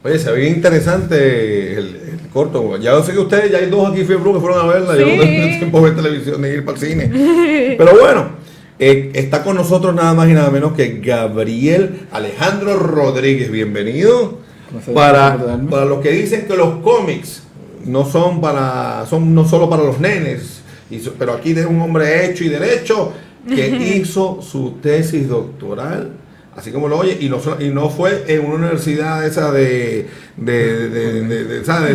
Oye, se ve interesante el corto. Ya sé que ustedes, ya hay dos aquí Fiebre Blue que fueron a verla. Sí. Yo no tengo tiempo de ver televisión ni ir para el cine. Pero bueno, está con nosotros nada más y nada menos que Gabriel Alejandro Rodríguez. Bienvenido. Para los que dicen que los cómics no son no solo para los nenes, pero aquí es un hombre hecho y derecho que hizo su tesis doctoral. Así como lo oye, y no fue en una universidad esa de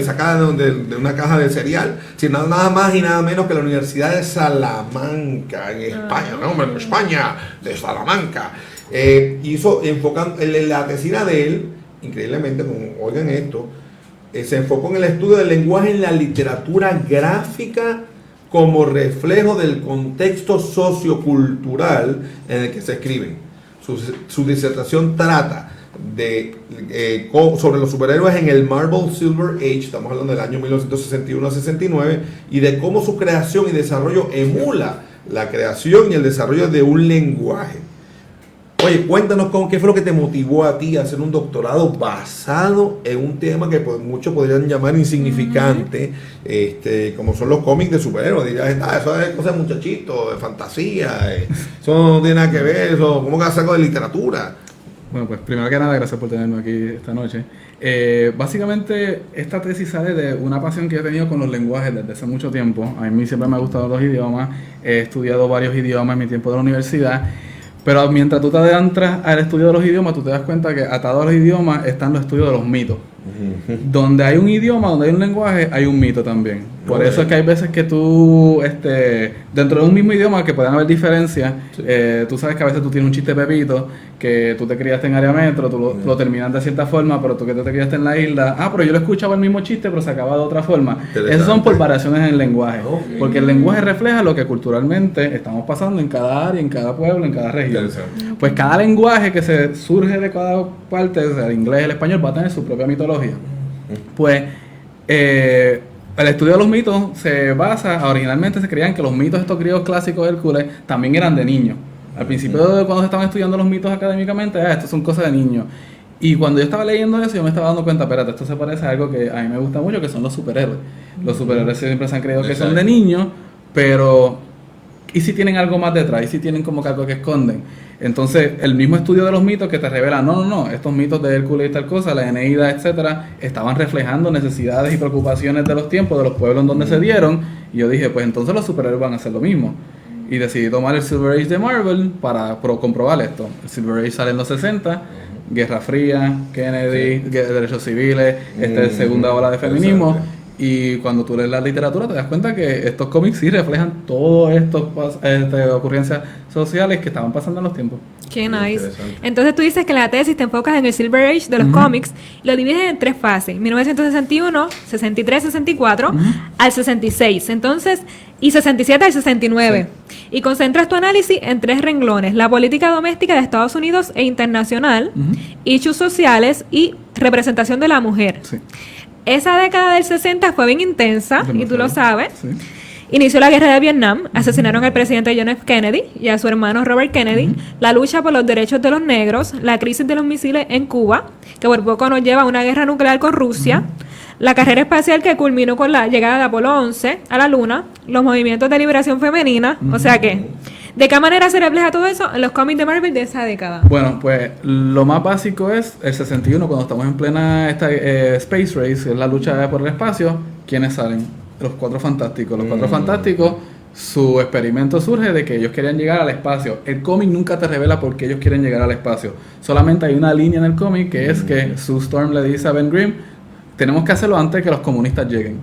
sacada de una caja de cereal, sino nada más y nada menos que la Universidad de Salamanca, en España, no, hombre, en España, de Salamanca. Hizo, enfocando, la tesina de él, increíblemente, oigan esto, se enfocó en el estudio del lenguaje en la literatura gráfica como reflejo del contexto sociocultural en el que se escriben. Su disertación trata sobre los superhéroes en el Marvel Silver Age, estamos hablando del año 1961 a 69, y de cómo su creación y desarrollo emula la creación y el desarrollo de un lenguaje. Oye, cuéntanos qué fue lo que te motivó a ti a hacer un doctorado basado en un tema que muchos podrían llamar insignificante, como son los cómics de superhéroes. Dirías, eso es cosa de muchachito, de fantasía, eso no tiene nada que ver, eso, ¿cómo que hacer algo de literatura? Bueno, pues primero que nada, gracias por tenerme aquí esta noche. Básicamente, esta tesis sale de una pasión que he tenido con los lenguajes desde hace mucho tiempo. A mí siempre me han gustado los idiomas, he estudiado varios idiomas en mi tiempo de la universidad. Pero mientras tú te adentras al estudio de los idiomas, tú te das cuenta que atado a los idiomas están los estudios de los mitos. Donde hay un idioma, donde hay un lenguaje, hay un mito también. Por eso es que hay veces que tú, dentro de un mismo idioma, que pueden haber diferencias, tú sabes que a veces tú tienes un chiste pepito, que tú te criaste en área metro, tú lo terminas de cierta forma, pero tú que te criaste en la isla, pero yo lo escuchaba el mismo chiste, pero se acaba de otra forma. Esas son por variaciones en el lenguaje, porque el lenguaje refleja lo que culturalmente estamos pasando en cada área, en cada pueblo, en cada región. Pues cada lenguaje que se surge de cada parte, o sea, el inglés, el español, va a tener su propia mitología. Pues el estudio de los mitos se basa, originalmente se creían que los mitos estos griegos clásicos de Hércules también eran de niños. Al principio, cuando se estaban estudiando los mitos académicamente, estos son cosas de niños. Y cuando yo estaba leyendo eso, yo me estaba dando cuenta, espérate, esto se parece a algo que a mí me gusta mucho, que son los superhéroes. Los superhéroes siempre se han creído que son de niños, pero ¿y si tienen algo más detrás? ¿Y si tienen como que algo que esconden? Entonces, el mismo estudio de los mitos que te revela, no, estos mitos de Hércules y tal cosa, la Eneida, etcétera, estaban reflejando necesidades y preocupaciones de los tiempos, de los pueblos en donde se dieron, y yo dije, pues entonces los superhéroes van a hacer lo mismo. Y decidí tomar el Silver Age de Marvel para comprobar esto. El Silver Age sale en los 60, Guerra Fría, Kennedy, derechos civiles, segunda ola de feminismo. Exacto. Y cuando tú lees la literatura te das cuenta que estos cómics sí reflejan todas estas ocurrencias sociales que estaban pasando en los tiempos. Qué nice. Entonces tú dices que en la tesis te enfocas en el Silver Age de los cómics, lo divides en 3 fases, 1961, 63, 64, al 66, entonces, y 67 al 69. Sí. Y concentras tu análisis en 3 renglones: la política doméstica de Estados Unidos e internacional, issues sociales y representación de la mujer. Sí. Esa década del 60 fue bien intensa, y tú lo sabes. Sí. Inició la guerra de Vietnam, asesinaron al presidente John F. Kennedy y a su hermano Robert Kennedy, la lucha por los derechos de los negros, la crisis de los misiles en Cuba, que por poco nos lleva a una guerra nuclear con Rusia, la carrera espacial que culminó con la llegada de Apolo 11 a la Luna, los movimientos de liberación femenina, o sea que, ¿de qué manera se refleja todo eso en los cómics de Marvel de esa década? Bueno, pues lo más básico es el 61, cuando estamos en plena Space Race, que es la lucha por el espacio. ¿Quiénes salen? Los Cuatro Fantásticos. Los Cuatro Fantásticos, su experimento surge de que ellos querían llegar al espacio. El cómic nunca te revela por qué ellos quieren llegar al espacio. Solamente hay una línea en el cómic que es que Sue Storm le dice a Ben Grimm, tenemos que hacerlo antes de que los comunistas lleguen.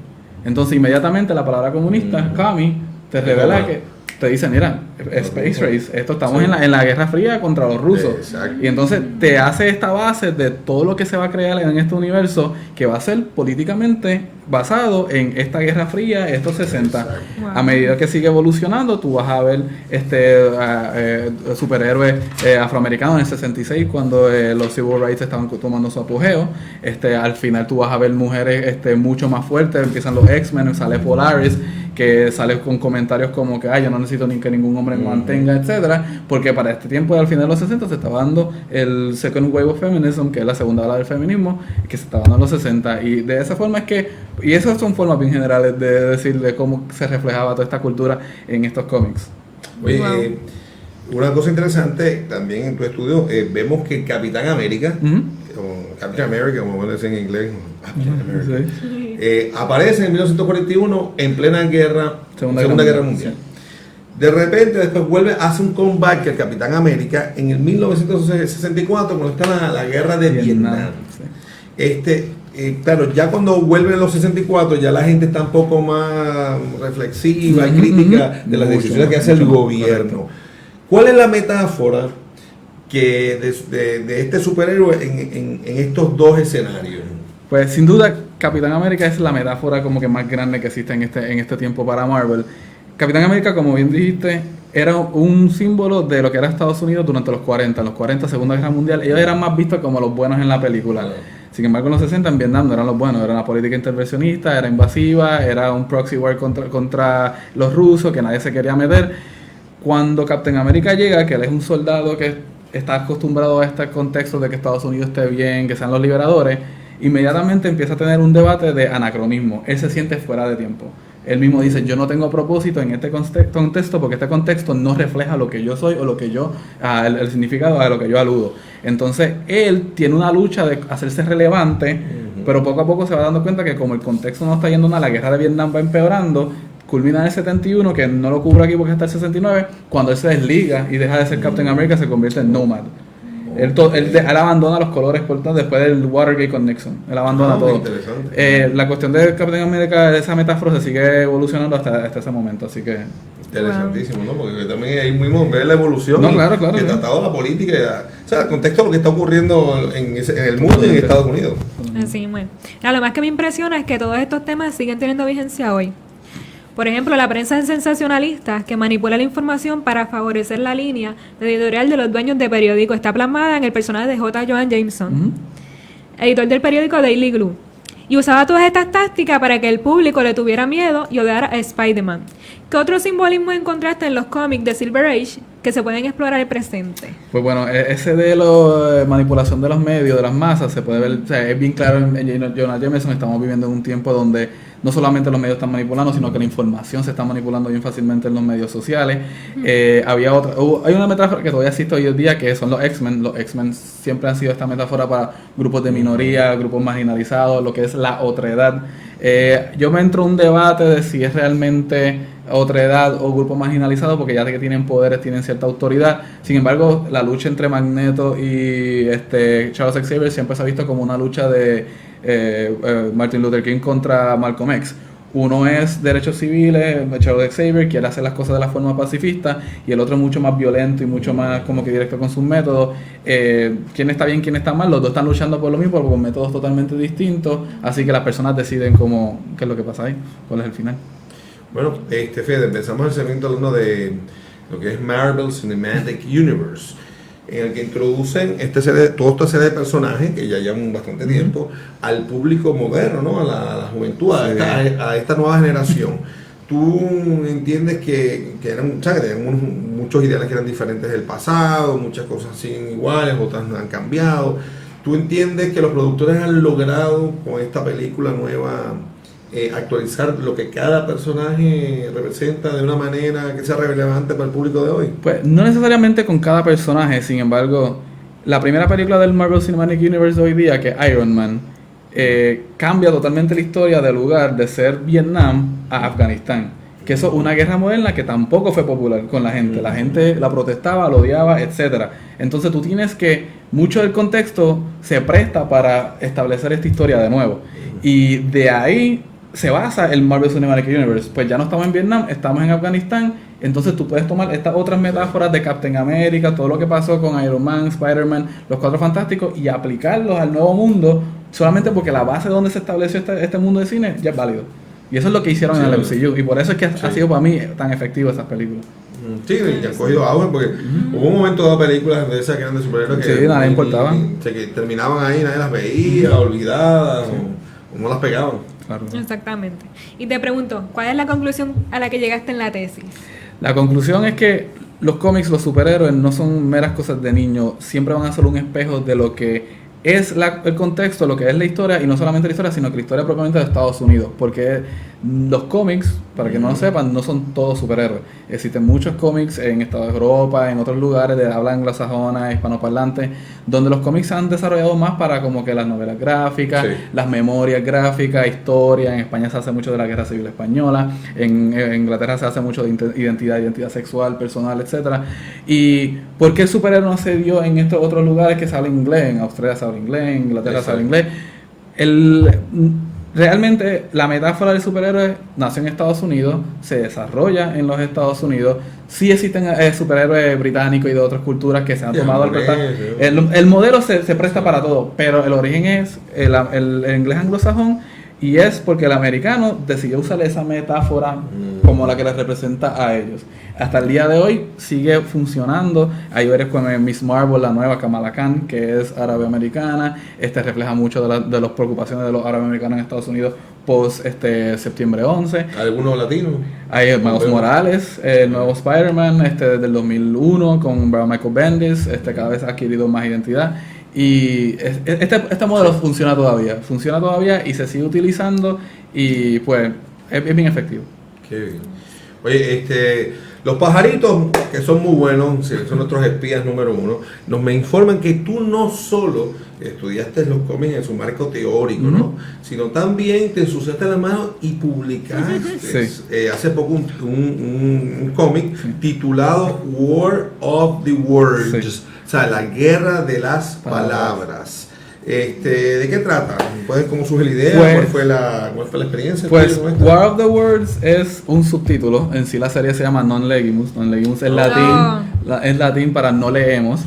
Entonces inmediatamente la palabra comunista, Kami, te revela que te dicen, mira, Space Race, estamos en la Guerra Fría contra los rusos. Exacto. Y entonces te hace esta base de todo lo que se va a crear en este universo, que va a ser políticamente basado en esta Guerra Fría, estos 60. Wow. A medida que sigue evolucionando, tú vas a ver superhéroes afroamericanos en el 66, cuando los civil rights estaban tomando su apogeo. Al final tú vas a ver mujeres mucho más fuertes, empiezan los X-Men, sale Polaris, que sale con comentarios como que yo no necesito ni que ningún hombre me mantenga, etcétera, porque para este tiempo, al final de los 60, se estaba dando el Second Wave of Feminism, que es la segunda ola del feminismo, que se estaba dando en los 60, y de esa forma es que, y esas son formas bien generales de decir de cómo se reflejaba toda esta cultura en estos cómics. Oye, una cosa interesante también en tu estudio, vemos que Capitán América, o Captain America, como dicen en inglés, aparece en 1941 en plena guerra, Segunda Guerra Mundial. De repente, después vuelve, hace un comeback el Capitán América en el 1964, cuando está la guerra de Vietnam. Claro, ya cuando vuelven los 64, ya la gente está un poco más reflexiva y crítica de las decisiones que hace el gobierno. ¿Cuál es la metáfora que de este superhéroe en estos dos escenarios? Pues sin duda, Capitán América es la metáfora como que más grande que existe en este tiempo para Marvel. Capitán América, como bien dijiste, era un símbolo de lo que era Estados Unidos durante los 40. En los 40, Segunda Guerra Mundial, ellos eran más vistos como los buenos en la película. Sin embargo, en los 60 en Vietnam no eran los buenos, era una política intervencionista, era invasiva, era un proxy war contra los rusos, que nadie se quería meter. Cuando Captain America llega, que él es un soldado que está acostumbrado a este contexto de que Estados Unidos esté bien, que sean los liberadores, inmediatamente empieza a tener un debate de anacronismo. Él se siente fuera de tiempo. Él mismo dice, yo no tengo propósito en este contexto porque este contexto no refleja lo que yo soy o lo que yo, el significado a lo que yo aludo. Entonces, él tiene una lucha de hacerse relevante, pero poco a poco se va dando cuenta que como el contexto no está yendo nada, la guerra de Vietnam va empeorando, culmina en el 71, que no lo cubro aquí porque está el 69, cuando él se desliga y deja de ser Captain America, se convierte en Nomad. Él abandona los colores después del Watergate con Nixon. Él abandona todo. La cuestión de Captain America, esa metáfora se sigue evolucionando hasta ese momento, así que... Interesantísimo, ¿no? Porque también ahí mismo ver la evolución claro, del tratado de la política, o sea, el contexto de lo que está ocurriendo en el mundo y en Estados Unidos. Así, bueno. Lo más que me impresiona es que todos estos temas siguen teniendo vigencia hoy. Por ejemplo, la prensa sensacionalista que manipula la información para favorecer la línea de editorial de los dueños de periódico está plasmada en el personaje de J. Jonah Jameson, editor del periódico Daily Glue, y usaba todas estas tácticas para que el público le tuviera miedo y odiara a Spider-Man. ¿Qué otro simbolismo encontraste en los cómics de Silver Age que se pueden explorar el presente? Pues bueno, ese de la manipulación de los medios, de las masas, se puede ver, o sea, es bien claro en Jonah Jameson. Estamos viviendo en un tiempo donde no solamente los medios están manipulando, sino que la información se está manipulando bien fácilmente en los medios sociales. Hay una metáfora que todavía existe hoy en día, que son los X-Men. Los X-Men siempre han sido esta metáfora para grupos de minoría, grupos marginalizados, lo que es la otredad. Yo me entro en un debate de si es realmente otredad o grupo marginalizado, porque ya que tienen poderes, tienen cierta autoridad. Sin embargo, la lucha entre Magneto y Charles Xavier siempre se ha visto como una lucha de Martin Luther King contra Malcolm X. Uno es derechos civiles, Charles Xavier quiere hacer las cosas de la forma pacifista, y el otro es mucho más violento y mucho más como que directo con sus métodos. ¿Quién está bien, quién está mal? Los dos están luchando por lo mismo, pero con métodos totalmente distintos, así que las personas deciden qué es lo que pasa ahí, cuál es el final. Bueno, Fede, empezamos el segmento 1 de lo que es Marvel Cinematic Universe, en el que introducen toda esta serie de personajes que ya llevan bastante tiempo al público moderno, ¿no? a la juventud, a esta nueva generación. ¿Tú entiendes que eran, o sea, que tenían muchos ideales que eran diferentes del pasado, muchas cosas siguen iguales, otras no han cambiado? ¿Tú entiendes que los productores han logrado con esta película nueva actualizar lo que cada personaje representa de una manera que sea relevante para el público de hoy? Pues no necesariamente con cada personaje, sin embargo, la primera película del Marvel Cinematic Universe de hoy día, que es Iron Man, cambia totalmente la historia del lugar de ser Vietnam a Afganistán, que eso es una guerra moderna que tampoco fue popular con la gente la protestaba, la odiaba, etcétera. Entonces tú tienes que mucho del contexto se presta para establecer esta historia de nuevo, y de ahí se basa el Marvel Cinematic Universe. Pues ya no estamos en Vietnam, estamos en Afganistán. Entonces tú puedes tomar estas otras metáforas de Captain America, todo lo que pasó con Iron Man, Spider-Man, los Cuatro Fantásticos, y aplicarlos al nuevo mundo, solamente porque la base donde se estableció este mundo de cine ya es válido. Y eso es lo que hicieron en el MCU, y por eso es que ha sido para mí tan efectivo esas películas. Sí, y han cogido auge, porque hubo un momento de películas de esas que eran de superhéroes que nadie importaba. Que terminaban ahí, nadie las veía, olvidadas, o no las pegaban. Claro. Exactamente. Y te pregunto, ¿cuál es la conclusión a la que llegaste en la tesis? La conclusión es que los cómics, los superhéroes, no son meras cosas de niño, siempre van a ser un espejo de lo que es el contexto, lo que es la historia, y no solamente la historia, sino que la historia propiamente de Estados Unidos, porque los cómics, para que no lo sepan, no son todos superhéroes. Existen muchos cómics en Estados de Europa, en otros lugares de habla anglosajona, hispanoparlante, donde los cómics se han desarrollado más para como que las novelas gráficas, las memorias gráficas, historia. En España se hace mucho de la Guerra Civil Española, en Inglaterra se hace mucho de identidad sexual, personal, etcétera. ¿Y por qué el superhéroe no se dio en estos otros lugares que se habla inglés? En Australia se habla inglés, en Inglaterra se habla inglés. Realmente la metáfora del superhéroe nació en Estados Unidos, se desarrolla en los Estados Unidos. Sí existen superhéroes británicos y de otras culturas que se han tomado al prestar. El modelo se presta para todo, pero el origen es el inglés anglosajón, y es porque el americano decidió usar esa metáfora como la que les representa a ellos. Hasta el día de hoy sigue funcionando. Hay varios como Miss Marvel, la nueva Kamala Khan, que es árabe-americana. Refleja mucho de las preocupaciones de los árabe-americanos en Estados Unidos post septiembre 11. ¿Algunos latinos? Hay Miles Morales, el nuevo Spider-Man desde el 2001 con Michael Bendis, cada vez ha adquirido más identidad. Y este modelo funciona todavía y se sigue utilizando, y pues es bien efectivo. Qué bien. Oye, los pajaritos, que son muy buenos, son nuestros espías número uno, me informan que tú no solo estudiaste los cómics en su marco teórico, ¿no? Sino también te ensuciaste las manos y publicaste hace poco un cómic titulado War of the Words. O sea, la guerra de las palabras. ¿De qué trata? ¿Puedes como sugerir ideas? ¿Cuál fue la experiencia? Pues War of the Words es un subtítulo. En sí la serie se llama Non Legimus. Non Legimus es latín, es latín para no leemos.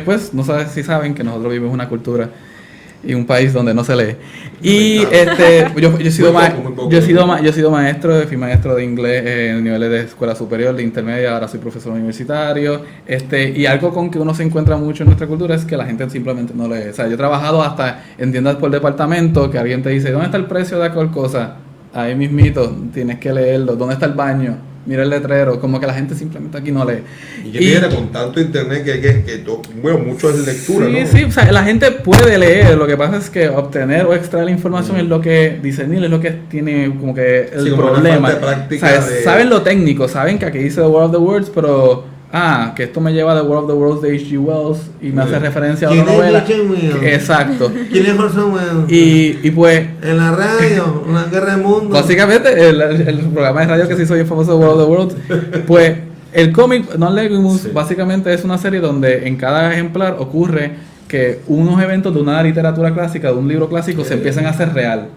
Pues no sé si saben que nosotros vivimos una cultura y un país donde no se lee. Y yo he sido maestro, fui maestro de inglés en niveles de escuela superior, de intermedia, ahora soy profesor universitario. Y algo con que uno se encuentra mucho en nuestra cultura es que la gente simplemente no lee. O sea, yo he trabajado hasta en tiendas por departamento, que alguien te dice, ¿dónde está el precio de aquella cosa? Ahí mismito, tienes que leerlo. ¿Dónde está el baño? Mira el letrero, como que la gente simplemente aquí no lee. Y que viene con tanto internet bueno, mucho es lectura, ¿no? Sí, o sea, la gente puede leer, lo que pasa es que obtener o extraer la información es lo que discernir, es lo que tiene como que el problema. O sea, saben lo técnico, saben que aquí dice The War of the Words, pero que esto me lleva a The War of the Worlds de H.G. Wells y me hace referencia a una novela. Exacto. ¿Quién es Orson Welles? Y pues en la radio, una guerra del mundo. Básicamente el programa de radio que se hizo bien famoso, The War of the Worlds, pues el cómic Non Legimus básicamente es una serie donde en cada ejemplar ocurre que unos eventos de una literatura clásica, de un libro clásico, se empiezan a hacer real.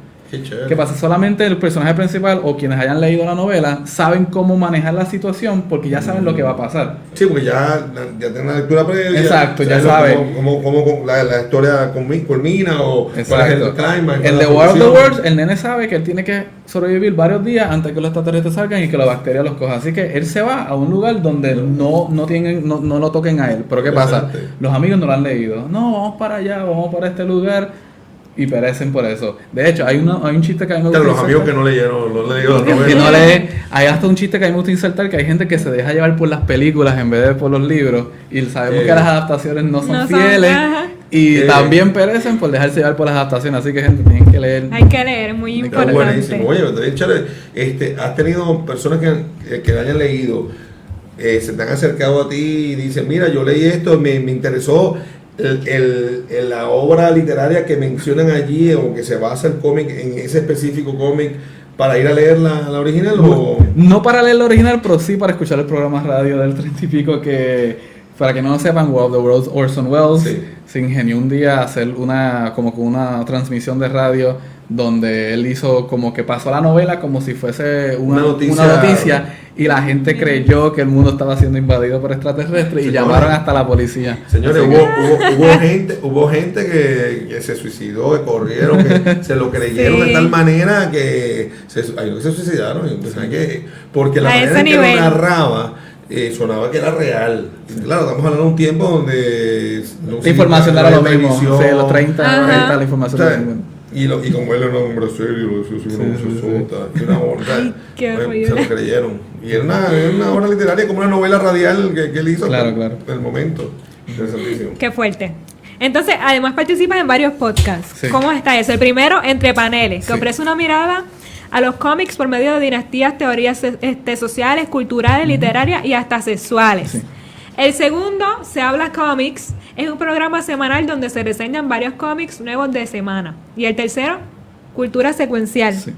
¿Qué pasa? Solamente el personaje principal o quienes hayan leído la novela saben cómo manejar la situación porque ya saben lo que va a pasar. Sí, porque ya tienen la lectura previa. Exacto, ya saben. Cómo la historia culmina o cuál es el climax. En The War of the Worlds, el nene sabe que él tiene que sobrevivir varios días antes que los extraterrestres salgan y que la bacteria los coja. Así que él se va a un lugar donde no lo toquen a él. Pero ¿qué pasa? Los amigos no lo han leído. No, vamos para allá, vamos para este lugar. Y perecen por eso. De hecho, hay un chiste que a mí me gusta los amigos que no leyeron, que no leen, hay hasta un chiste que a mí me gusta insertar, que hay gente que se deja llevar por las películas en vez de por los libros, y sabemos que las adaptaciones no son fieles, y también perecen por dejarse llevar por las adaptaciones, así que gente, tienen que leer. Hay que leer, muy importante. Buenísimo. Oye, has tenido personas que hayan leído, se te han acercado a ti y dicen, mira, yo leí esto, me interesó la obra literaria que mencionan allí o que se basa el cómic en ese específico cómic para ir a leer la original. No para leer la original, pero sí para escuchar el programa radio del 30 y pico que, para que no lo sepan, War of the Worlds, Orson Welles se ingenió un día a hacer una transmisión de radio donde él hizo como que pasó la novela como si fuese una noticia y la gente creyó que el mundo estaba siendo invadido por extraterrestres y llamaron hasta la policía. Señores, hubo gente que se suicidó, que corrieron, que se lo creyeron de tal manera que se suicidaron. Porque la manera en que lo narraba sonaba que era real. Claro, estamos hablando de un tiempo donde la información era lo mismo. Los 30, la información era lo mismo. Y como él era un hombre serio, Ay, qué se lo creyeron. Y era una obra literaria, como una novela radial que él hizo claro. en el momento. Interesantísimo. Qué fuerte. Entonces, además participas en varios podcasts. Sí. ¿Cómo está eso? El primero, Entre Paneles, que Sí. ofrece una mirada a los cómics por medio de dinastías, teorías sociales, culturales, literarias y hasta sexuales. Sí. El segundo, Se Habla Comics, es un programa semanal donde se reseñan varios cómics nuevos de semana. Y el tercero, Cultura Secuencial, Sí.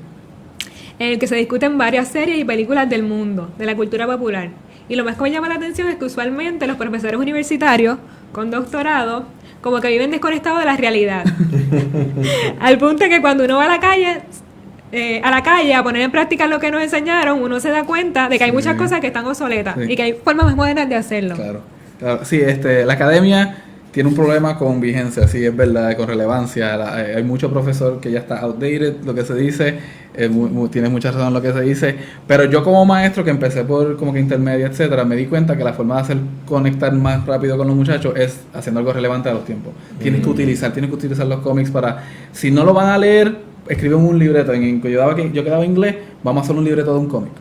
en el que se discuten varias series y películas del mundo, de la cultura popular. Y lo más que me llama la atención es que usualmente los profesores universitarios con doctorado como que viven desconectados de la realidad. Al punto de que cuando uno va a la calle a poner en práctica lo que nos enseñaron, uno se da cuenta de que hay Sí. muchas cosas que están obsoletas Sí. y que hay formas más modernas de hacerlo. Claro. Sí, la academia tiene un problema con vigencia, sí, es verdad, con relevancia. Hay mucho profesor que ya está outdated, lo que se dice, tiene mucha razón lo que se dice, pero yo como maestro que empecé por como que intermedia, etcétera, me di cuenta que la forma de hacer conectar más rápido con los muchachos es haciendo algo relevante a los tiempos. Tienes que utilizar los cómics para, si no lo van a leer, escriben un libreto. Yo quedaba en inglés, vamos a hacer un libreto de un cómic.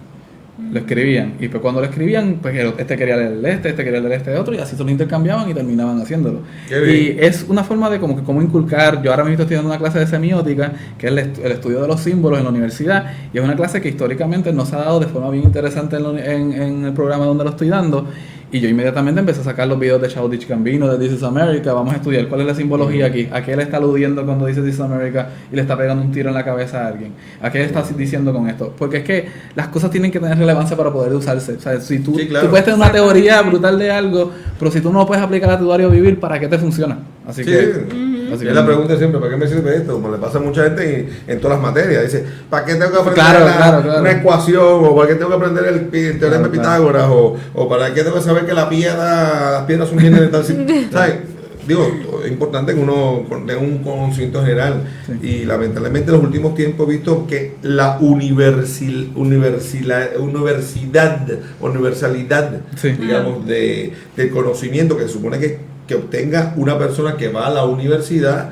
Lo escribían, y pues cuando lo escribían, pues este quería leer este quería leer este otro, y así se lo intercambiaban y terminaban haciéndolo. Y es una forma de como inculcar. Yo ahora mismo estoy estudiando una clase de semiótica, que es el estudio de los símbolos en la universidad, y es una clase que históricamente no se ha dado de forma bien interesante en el programa donde lo estoy dando. Y yo inmediatamente empecé a sacar los videos de Childish Gambino, de This is America. Vamos a estudiar cuál es la simbología aquí. ¿A qué él está aludiendo cuando dice This is America y le está pegando un tiro en la cabeza a alguien? ¿A qué él está diciendo con esto? Porque es que las cosas tienen que tener relevancia para poder usarse. O sea, si tú, Sí, claro. tú puedes tener una teoría brutal de algo, pero si tú no lo puedes aplicar a tu diario vivir, ¿para qué te funciona? Así Sí. que... Y es la pregunta siempre, ¿para qué me sirve esto? Como le pasa a mucha gente en todas las materias. Dice, ¿para qué tengo que aprender Claro. una ecuación? ¿O para qué tengo que aprender el teorema de Pitágoras? O ¿para qué tengo que saber que las piedras son bienes de tal sitio? ¿Sabes? Digo, es importante que uno tenga un conocimiento general. Sí. Y lamentablemente en los últimos tiempos he visto que la universalidad, Sí. digamos, del conocimiento que se supone que obtenga una persona que va a la universidad,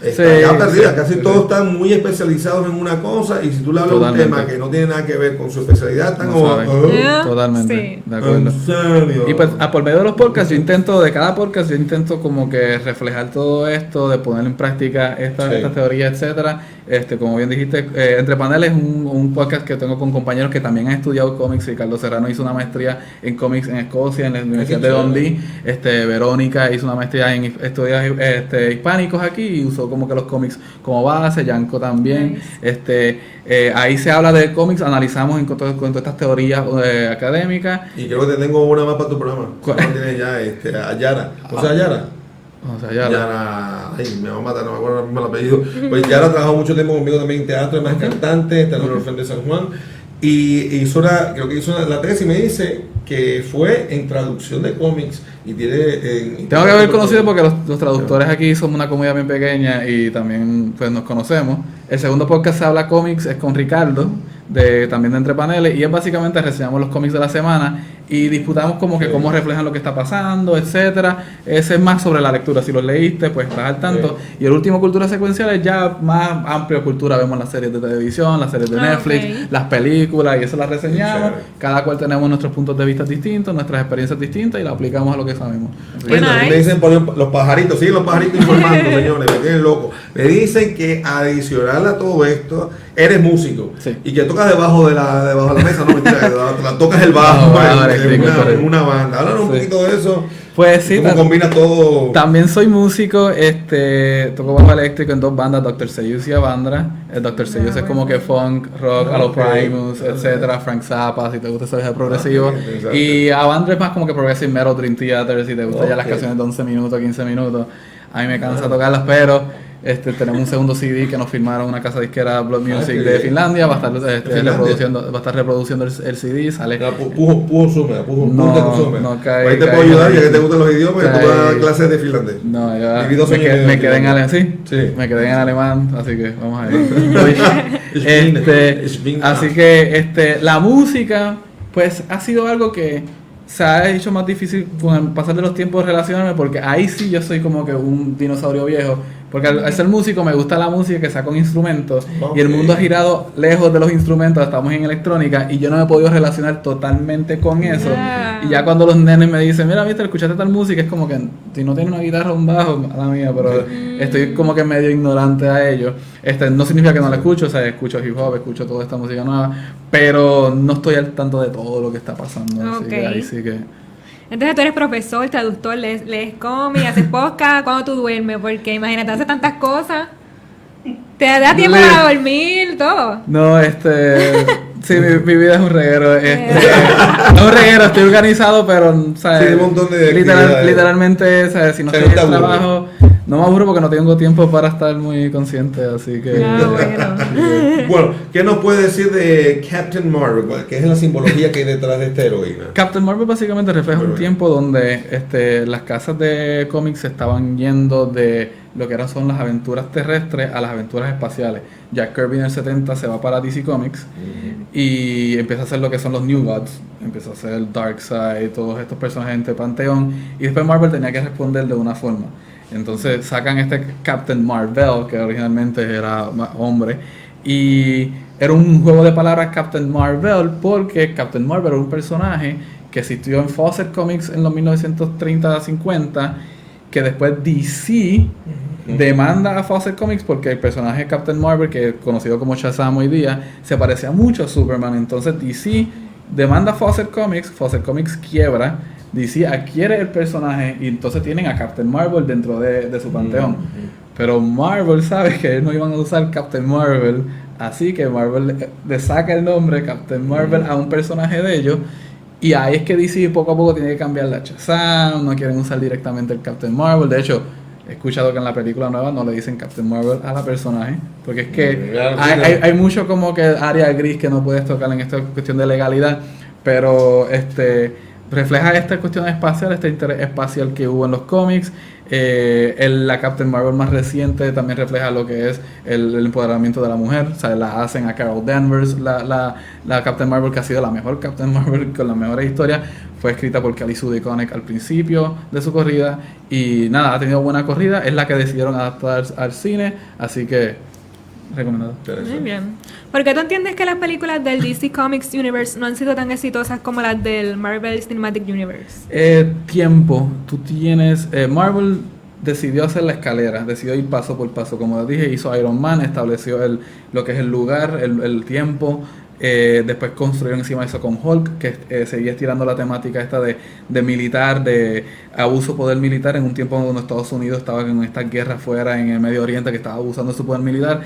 está Sí, ya perdida. sí, Casi sí, todos sí. están muy especializados en una cosa, y si tú le hablas de un Totalmente. tema que no tiene nada que ver con su especialidad, están No como, saben. Ah, Totalmente, sí. de acuerdo. ¿en serio? Y pues por medio de los podcasts, de cada podcast yo intento como que reflejar todo esto, de poner en práctica estas teorías, etcétera. Como bien dijiste, Entre Paneles es un podcast que tengo con compañeros que también han estudiado cómics. Ricardo Serrano hizo una maestría en cómics en Escocia, en la Universidad de Dundee. Verónica hizo una maestría en estudios hispánicos aquí y usó como que los cómics como base. Yanko también. Ahí se habla de cómics, analizamos con todas estas teorías académicas. Y creo que te tengo una más para tu programa. ¿Cuál? ¿Cuál tienes ya? A Yara. ¿O sea, Yara? O sea, ya Yara, ay, me va a matar, no me acuerdo el apellido. Pues Yara trabajó mucho tiempo conmigo también en teatro, es más cantante, está en el Orfeón de San Juan. Y creo que hizo la tesis, me dice que fue en traducción de cómics y tiene... Tengo que haber conocido porque los traductores aquí somos una comunidad bien pequeña y también pues nos conocemos. El segundo podcast Se Habla Cómics es con Ricardo, también de Entre Paneles, y es básicamente reseñamos los cómics de la semana y disputamos como que cómo reflejan lo que está pasando, etcétera. Ese es más sobre la lectura, si los leíste pues estás al tanto. Y el último, Cultura Secuencial, es ya más amplio cultura. Vemos las series de televisión, las series de Netflix, las películas, y eso las reseñamos. Cada cual tenemos nuestros puntos de vista distintos, nuestras experiencias distintas, y las aplicamos a lo que sabemos. Bueno, me dicen por ejemplo, los pajaritos, sí, los pajaritos informando, señores, me tienen loco. Me dicen que adicional a todo esto, eres músico. Sí. Y que tocas debajo de la mesa, no mentira, que la tocas el bajo en una banda. Háblanos un poquito de eso. Pues sí, ¿Cómo combinas todo? También soy músico, toco bajo eléctrico en dos bandas, Dr. Seuss y Avandra. El Dr. Seuss es como que funk, rock, a los Primus, etcétera, Frank Zappa, si te gusta ese progresivo. Y Avandra es más como que progressive metal, Dream Theater, si te gustan ya las canciones de 11 minutos, 15 minutos. A mí me cansa tocarlas, pero tenemos un segundo CD que nos firmaron una casa disquera, Blood Music de Finlandia. Va a estar reproduciendo el CD. Sale. Pujo Sumer. No cae. Ahí te puedo ayudar, ya que te gustan los idiomas, y tú das clases de finlandés. No, yo me quedé en alemán. Sí, me quedé en alemán, así que vamos a ver. Así que la música, pues ha sido algo que se ha hecho más difícil con el pasar de los tiempos relacionarme, porque ahí sí yo soy como que un dinosaurio viejo, Porque al ser músico me gusta la música que sea con instrumentos, y el mundo ha girado lejos de los instrumentos, estamos en electrónica y yo no me he podido relacionar totalmente con eso. Y ya cuando los nenes me dicen, mira, viste, escuchaste tal música, es como que si no tiene una guitarra o un bajo, a la mía, pero estoy como que medio ignorante a ello. No significa que no la escucho, o sea, escucho hip hop, escucho toda esta música nueva, pero no estoy al tanto de todo lo que está pasando. Así que ahí sí que... Entonces tú eres profesor, traductor, lees cómics, haces podcast, ¿cuándo tú duermes? Porque imagínate, haces tantas cosas. ¿Te da tiempo para dormir, todo? No, sí, mi vida es un reguero. No es un reguero, estoy organizado, pero, ¿sabes? Sí, un montón de literalmente, ¿sabes? Si no estoy en el trabajo, no me aburro porque no tengo tiempo para estar muy consciente, así que... Bueno, ¿qué nos puede decir de Captain Marvel? ¿Qué es la simbología que hay detrás de esta heroína? Captain Marvel básicamente refleja un tiempo donde las casas de cómics se estaban yendo de lo que son las aventuras terrestres a las aventuras espaciales. Jack Kirby en el 70 se va para DC Comics y empieza a hacer lo que son los New Gods, empieza a hacer Darkseid, todos estos personajes de Panteón, y después Marvel tenía que responder de una forma. Entonces sacan este Captain Marvel, que originalmente era hombre, y era un juego de palabras Captain Marvel porque Captain Marvel era un personaje que existió en Fawcett Comics en los 1930-50, que después DC demanda a Fawcett Comics porque el personaje Captain Marvel, que es conocido como Shazam hoy día, se parecía mucho a Superman. Entonces DC demanda a Fawcett Comics quiebra, DC adquiere el personaje y entonces tienen a Captain Marvel dentro de su panteón. Pero Marvel sabe que no iban a usar Captain Marvel, así que Marvel le saca el nombre Captain Marvel a un personaje de ellos. Y ahí es que DC poco a poco tiene que cambiar la Shazam, no quieren usar directamente el Captain Marvel. De hecho, he escuchado que en la película nueva no le dicen Captain Marvel a la personaje, porque es que hay mucho como que área gris que no puedes tocar en esta cuestión de legalidad, pero refleja esta cuestión espacial, este interés espacial que hubo en los cómics. La Captain Marvel más reciente también refleja lo que es el empoderamiento de la mujer. O sea, la hacen a Carol Danvers, la Captain Marvel, que ha sido la mejor Captain Marvel con las mejores historias. Fue escrita por Kelly Sue DeConnick al principio de su corrida y nada, ha tenido buena corrida. Es la que decidieron adaptar al cine, así que recomendado. Muy bien. ¿Por qué tú entiendes que las películas del DC Comics Universe no han sido tan exitosas como las del Marvel Cinematic Universe? Tiempo. Tú tienes... Marvel decidió hacer la escalera, decidió ir paso por paso. Como les dije, hizo Iron Man, estableció lo que es el lugar, el tiempo. Después construyeron encima de eso con Hulk, que seguía estirando la temática esta de militar, de abuso de poder militar en un tiempo donde Estados Unidos estaba en esta guerra fuera en el Medio Oriente, que estaba abusando de su poder militar.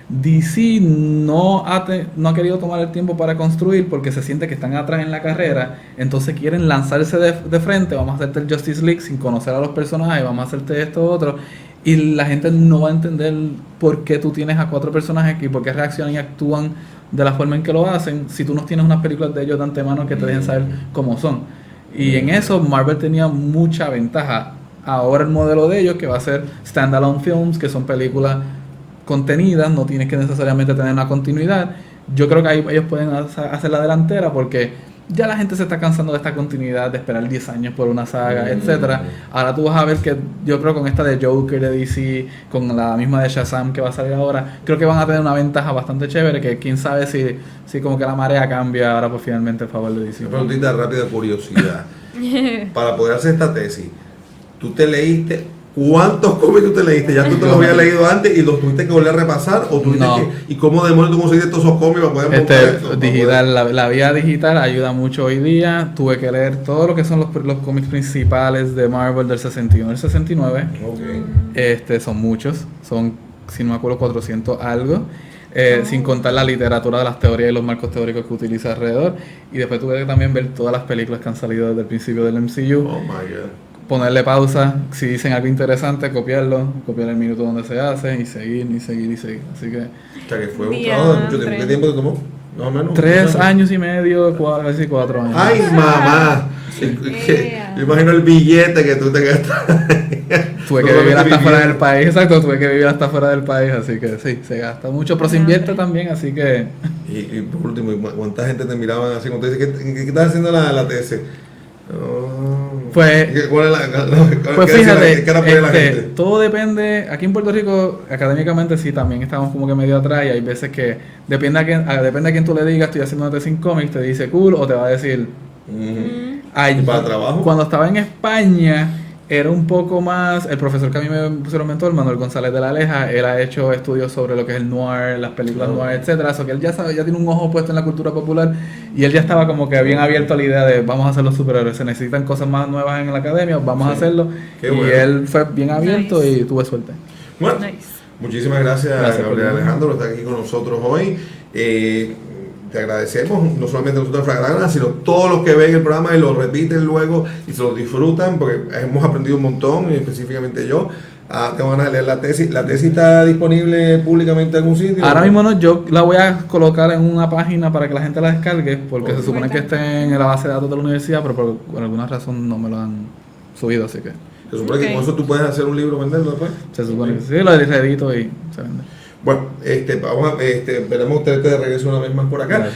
DC no ha querido tomar el tiempo para construir porque se siente que están atrás en la carrera, entonces quieren lanzarse de frente. Vamos a hacerte el Justice League sin conocer a los personajes, vamos a hacerte esto otro, y la gente no va a entender por qué tú tienes a 4 personajes y por qué reaccionan y actúan de la forma en que lo hacen si tú no tienes unas películas de ellos de antemano que te dejen saber cómo son. Y en eso Marvel tenía mucha ventaja. Ahora el modelo de ellos, que va a ser standalone films, que son películas contenidas, no tienes que necesariamente tener una continuidad. Yo creo que ahí ellos pueden hacer la delantera porque ya la gente se está cansando de esta continuidad, de esperar 10 años por una saga, etcétera. Ahora tú vas a ver que yo creo con esta de Joker de DC, con la misma de Shazam que va a salir ahora, creo que van a tener una ventaja bastante chévere, que quién sabe si como que la marea cambia ahora pues finalmente a favor de DC. Una preguntita rápida de curiosidad. Para poder hacer esta tesis, ¿tú te leíste? ¿Cuántos cómics tú te leíste? ¿Ya tú te los habías leído antes y los tuviste que volver a repasar? ¿O tuviste ¿Y cómo demonios tú conseguiste todos esos cómics para poder montar esto? Digital, la vía digital ayuda mucho hoy día. Tuve que leer todo lo que son los cómics principales de Marvel del 61 al 69. Son muchos, son, si no me acuerdo, 400 algo. Sin contar la literatura de las teorías y los marcos teóricos que utiliza alrededor. Y después tuve que también ver todas las películas que han salido desde el principio del MCU. Oh my God. Ponerle pausa, si dicen algo interesante, copiar el minuto donde se hace y seguir. Así que... O sea que fue un trabajo de mucho tiempo. ¿Qué tiempo te tomó? Más o menos. 3 años y medio, casi 4 años. ¡Ay, mamá! Yo imagino el billete que tú te gastaste. Tuve que vivir hasta fuera del país, exacto, así que sí, se gasta mucho, pero se invierte también, así que... Y por último, ¿cuánta gente te miraban así cuando te dice, ¿qué estás haciendo la tesis? Pues, ¿Cuál es pues qué fíjate, cara pone la gente? todo depende. Aquí en Puerto Rico, académicamente sí, también estamos como que medio atrás y hay veces que depende a quién tú le digas, estoy haciendo una tesis en cómics, te dice cool o te va a decir... ¿Y para trabajo? Cuando estaba en España era un poco más, el profesor que a mí me pusieron mentor, Manuel González de la Aleja, él ha hecho estudios sobre lo que es el noir, las películas noir, etcétera, eso que él ya sabe, ya tiene un ojo puesto en la cultura popular y él ya estaba como que bien abierto a la idea de vamos a hacer los superhéroes, se necesitan cosas más nuevas en la academia, vamos a hacerlo. Qué y bueno. Él fue bien abierto y tuve suerte. Bueno, Nice. muchísimas gracias Gabriel Alejandro por estar aquí con nosotros hoy. Te agradecemos, no solamente nosotros de Fragrana, sino todos los que ven el programa y lo repiten luego y se lo disfrutan, porque hemos aprendido un montón, y específicamente yo. Tengo ganas de leer la tesis. ¿La tesis está disponible públicamente en algún sitio? Ahora mismo no, yo la voy a colocar en una página para que la gente la descargue, porque se supone que esté en la base de datos de la universidad, pero por alguna razón no me lo han subido, así que... Se supone que con eso tú puedes hacer un libro, venderlo después. Se supone que sí, lo edito y se vende. Bueno, esperamos tenerte de regreso una vez más por acá.